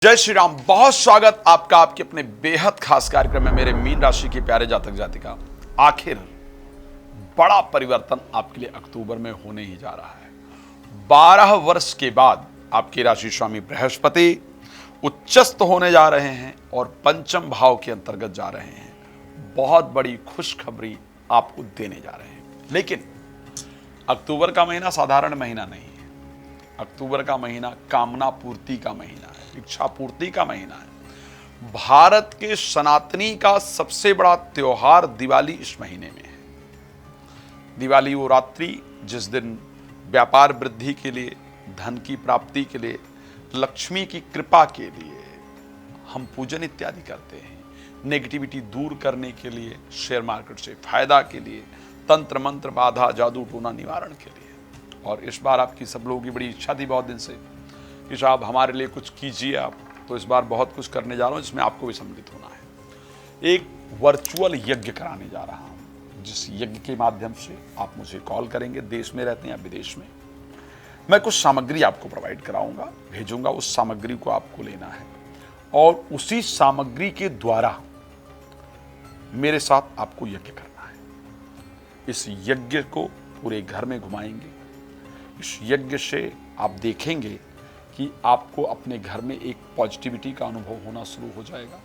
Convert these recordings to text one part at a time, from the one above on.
जय श्री राम। बहुत स्वागत आपका आपके अपने बेहद खास कार्यक्रम में। मेरे मीन राशि के प्यारे जातक जातिका, आखिर बड़ा परिवर्तन आपके लिए अक्टूबर में होने ही जा रहा है। 12 वर्ष के बाद आपकी राशि स्वामी बृहस्पति उच्चस्थ होने जा रहे हैं और पंचम भाव के अंतर्गत जा रहे हैं। बहुत बड़ी खुशखबरी आपको देने जा रहे हैं। लेकिन अक्टूबर का महीना साधारण महीना नहीं है। अक्टूबर का महीना कामना पूर्ति का महीना है, इच्छा पूर्ति का महीना है। भारत के सनातनी का सबसे बड़ा त्योहार दिवाली इस महीने में है। दिवाली वो रात्रि जिस दिन व्यापार वृद्धि के लिए, धन की प्राप्ति के लिए, लक्ष्मी की कृपा के लिए हम पूजन इत्यादि करते हैं। नेगेटिविटी दूर करने के लिए, शेयर मार्केट से फायदा के लिए, तंत्र मंत्र बाधा जादू टोना निवारण के लिए। और इस बार आपकी सब लोगों की बड़ी इच्छा थी बहुत दिन से कि साहब हमारे लिए कुछ कीजिए आप, तो इस बार बहुत कुछ करने जा रहा हूँ जिसमें आपको भी सम्मिलित होना है। एक वर्चुअल यज्ञ कराने जा रहा हूँ, जिस यज्ञ के माध्यम से आप मुझे कॉल करेंगे, देश में रहते हैं या विदेश में। मैं कुछ सामग्री आपको प्रोवाइड कराऊंगा, भेजूंगा। उस सामग्री को आपको लेना है और उसी सामग्री के द्वारा मेरे साथ आपको यज्ञ करना है। इस यज्ञ को पूरे घर में घुमाएंगे। इस यज्ञ से आप देखेंगे कि आपको अपने घर में एक पॉजिटिविटी का अनुभव होना शुरू हो जाएगा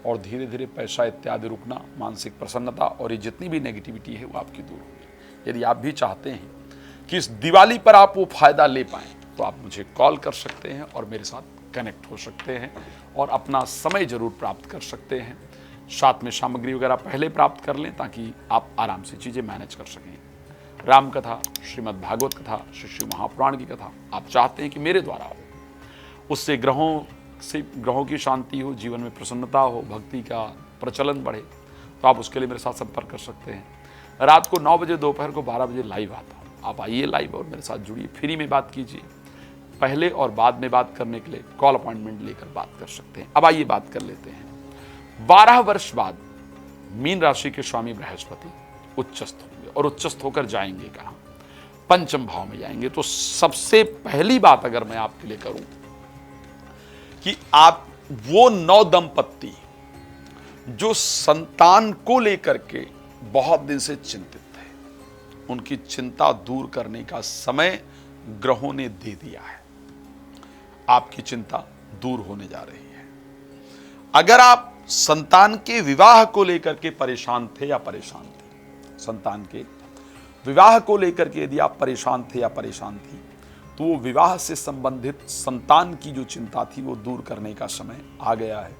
और धीरे धीरे पैसा इत्यादि रुकना, मानसिक प्रसन्नता और ये जितनी भी नेगेटिविटी है वो आपकी दूर होगी। यदि आप भी चाहते हैं कि इस दिवाली पर आप वो फायदा ले पाएं, तो आप मुझे कॉल कर सकते हैं और मेरे साथ कनेक्ट हो सकते हैं और अपना समय जरूर प्राप्त कर सकते हैं। साथ में सामग्री वगैरह पहले प्राप्त कर लें ताकि आप आराम से चीज़ें मैनेज कर सकें। राम कथा, श्रीमद् भागवत कथा, श्री शिव महापुराण की कथा आप चाहते हैं कि मेरे द्वारा हो, उससे ग्रहों की शांति हो, जीवन में प्रसन्नता हो, भक्ति का प्रचलन बढ़े, तो आप उसके लिए मेरे साथ संपर्क कर सकते हैं। रात को 9 बजे, दोपहर को 12 बजे लाइव आता हूँ। आप आइए लाइव और मेरे साथ जुड़िए, फ्री में बात कीजिए। पहले और बाद में बात करने के लिए कॉल अपॉइंटमेंट लेकर बात कर सकते हैं। अब आइए बात कर लेते हैं। 12 वर्ष बाद मीन राशि के स्वामी बृहस्पति उच्चस्थ होंगे और उच्चस्थ होकर जाएंगे कहाँ? पंचम भाव में जाएंगे। तो सबसे पहली बात अगर मैं आपके लिए करूं कि आप वो 9 दंपत्ति जो संतान को लेकर के बहुत दिन से चिंतित थे, उनकी चिंता दूर करने का समय ग्रहों ने दे दिया है। आपकी चिंता दूर होने जा रही है। अगर आप संतान के विवाह को लेकर के परेशान थे या परेशान थे, संतान के विवाह को लेकर के यदि आप परेशान थे या परेशान थी, तो वो विवाह से संबंधित संतान की जो चिंता थी वो दूर करने का समय आ गया है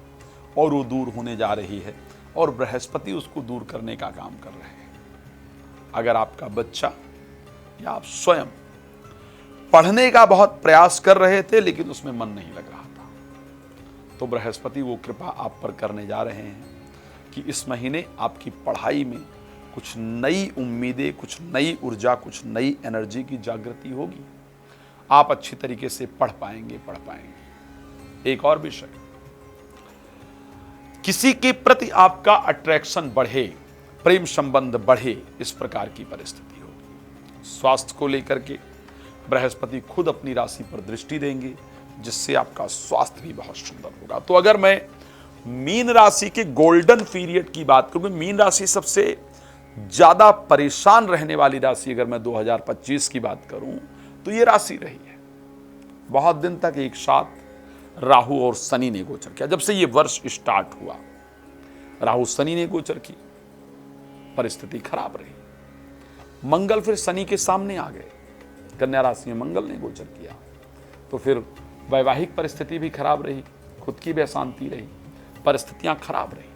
और वो दूर होने जा रही है और बृहस्पति उसको दूर करने का काम कर रहे हैं। अगर आपका बच्चा या आप स्वयं पढ़ने का बहुत प्रयास कर रहे थे लेकिन उसमें मन नहीं लग रहा था, तो बृहस्पति वो कृपा आप पर करने जा रहे हैं कि इस महीने आपकी पढ़ाई में कुछ नई उम्मीदें, कुछ नई ऊर्जा, कुछ नई एनर्जी की जागृति होगी। आप अच्छी तरीके से पढ़ पाएंगे। एक और विषय, किसी के प्रति आपका अट्रैक्शन बढ़े, प्रेम संबंध बढ़े, इस प्रकार की परिस्थिति होगी। स्वास्थ्य को लेकर के बृहस्पति खुद अपनी राशि पर दृष्टि देंगे, जिससे आपका स्वास्थ्य भी बहुत सुंदर होगा। तो अगर मैं मीन राशि के गोल्डन पीरियड की बात करूं, मीन राशि सबसे ज्यादा परेशान रहने वाली राशि अगर मैं 2025 की बात करूं तो ये राशि रही है। बहुत दिन तक एक साथ राहु और शनि ने गोचर किया। जब से ये वर्ष स्टार्ट हुआ, राहु शनि ने गोचर की, परिस्थिति खराब रही। मंगल फिर शनि के सामने आ गए, कन्या राशि में मंगल ने गोचर किया, तो फिर वैवाहिक परिस्थिति भी खराब रही, खुद की भी अशांति रही, परिस्थितियां खराब रही।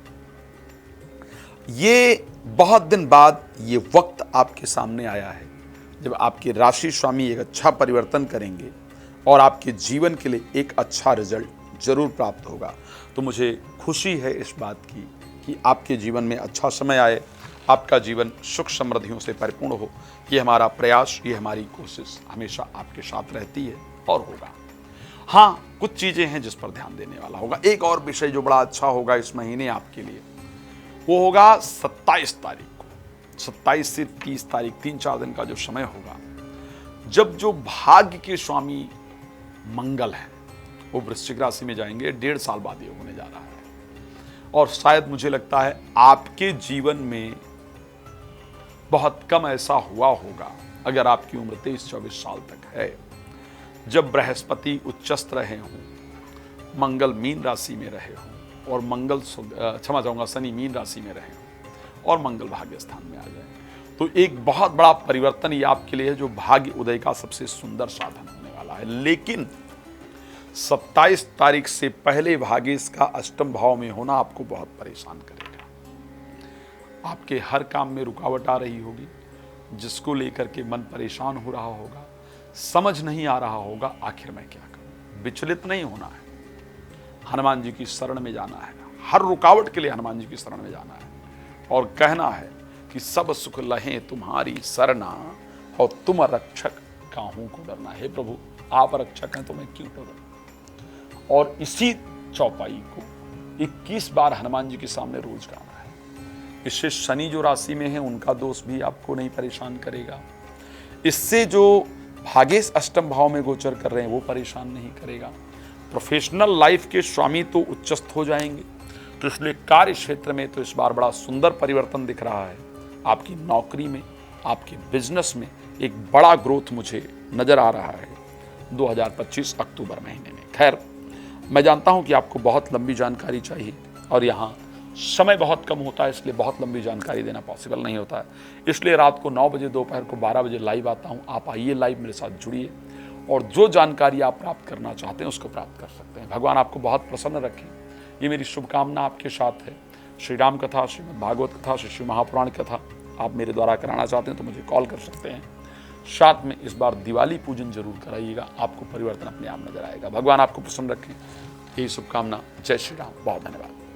ये बहुत दिन बाद ये वक्त आपके सामने आया है जब आपके राशि स्वामी एक अच्छा परिवर्तन करेंगे और आपके जीवन के लिए एक अच्छा रिजल्ट जरूर प्राप्त होगा। तो मुझे खुशी है इस बात की कि आपके जीवन में अच्छा समय आए, आपका जीवन सुख समृद्धियों से परिपूर्ण हो। ये हमारा प्रयास, ये हमारी कोशिश हमेशा आपके साथ रहती है और होगा। हाँ, कुछ चीज़ें हैं जिस पर ध्यान देने वाला होगा। एक और विषय जो बड़ा अच्छा होगा इस महीने आपके लिए, वो होगा 27 तारीख को। 27 से 30 तारीख, 3-4 दिन का जो समय होगा, जब जो भाग्य के स्वामी मंगल है वो वृश्चिक राशि में जाएंगे। 1.5 साल बाद ये होने जा रहा है। और शायद मुझे लगता है आपके जीवन में बहुत कम ऐसा हुआ होगा, अगर आपकी उम्र 23-24 साल तक है, जब बृहस्पति उच्चस्थ रहे हों, मंगल मीन राशि में रहे हों और मंगल क्षमा चाहूंगा शनि मीन राशि में रहे हों और मंगल भाग्य स्थान में आ जाए, तो एक बहुत बड़ा परिवर्तन ये आपके लिए है, जो भाग्य उदय का सबसे सुंदर साधन होने वाला है। लेकिन 27 तारीख से पहले भाग्येश का अष्टम भाव में होना आपको बहुत परेशान करेगा। आपके हर काम में रुकावट आ रही होगी, जिसको लेकर के मन परेशान हो रहा होगा, समझ नहीं आ रहा होगा आखिर मैं क्या करूं। विचलित नहीं होना है, हनुमान जी की शरण में जाना है, हर रुकावट के लिए हनुमान जी की शरण में जाना है और कहना है कि सब सुख लहे तुम्हारी सरना और तुम रक्षक काहू को डरना। हे प्रभु, आप रक्षक हैं तो मैं क्यों डरूं। और इसी चौपाई को 21 बार हनुमान जी के सामने रोज गाना है। इससे शनि जो राशि में है उनका दोष भी आपको नहीं परेशान करेगा। इससे जो भाग्येश अष्टम भाव में गोचर कर रहे हैं वो परेशान नहीं करेगा। प्रोफेशनल लाइफ के स्वामी तो उच्चस्थ हो जाएंगे, तो इसलिए कार्य क्षेत्र में तो इस बार बड़ा सुंदर परिवर्तन दिख रहा है। आपकी नौकरी में, आपके बिजनेस में एक बड़ा ग्रोथ मुझे नजर आ रहा है 2025 अक्टूबर महीने में। खैर, मैं जानता हूं कि आपको बहुत लंबी जानकारी चाहिए और यहाँ समय बहुत कम होता है, इसलिए बहुत लंबी जानकारी देना पॉसिबल नहीं होता है। इसलिए रात को 9 बजे, दोपहर को 12 बजे लाइव आता हूँ। आप आइए लाइव, मेरे साथ जुड़िए और जो जानकारी आप प्राप्त करना चाहते हैं उसको प्राप्त कर सकते हैं। भगवान आपको बहुत प्रसन्न रखें, ये मेरी शुभकामना आपके साथ है। श्री राम कथा, श्रीमद् भागवत कथा, श्री महापुराण कथा आप मेरे द्वारा कराना चाहते हैं तो मुझे कॉल कर सकते हैं। साथ में इस बार दिवाली पूजन जरूर कराइएगा, आपको परिवर्तन अपने आप नजर आएगा। भगवान आपको प्रसन्न रखें, यही शुभकामना। जय श्री राम, बहुत धन्यवाद।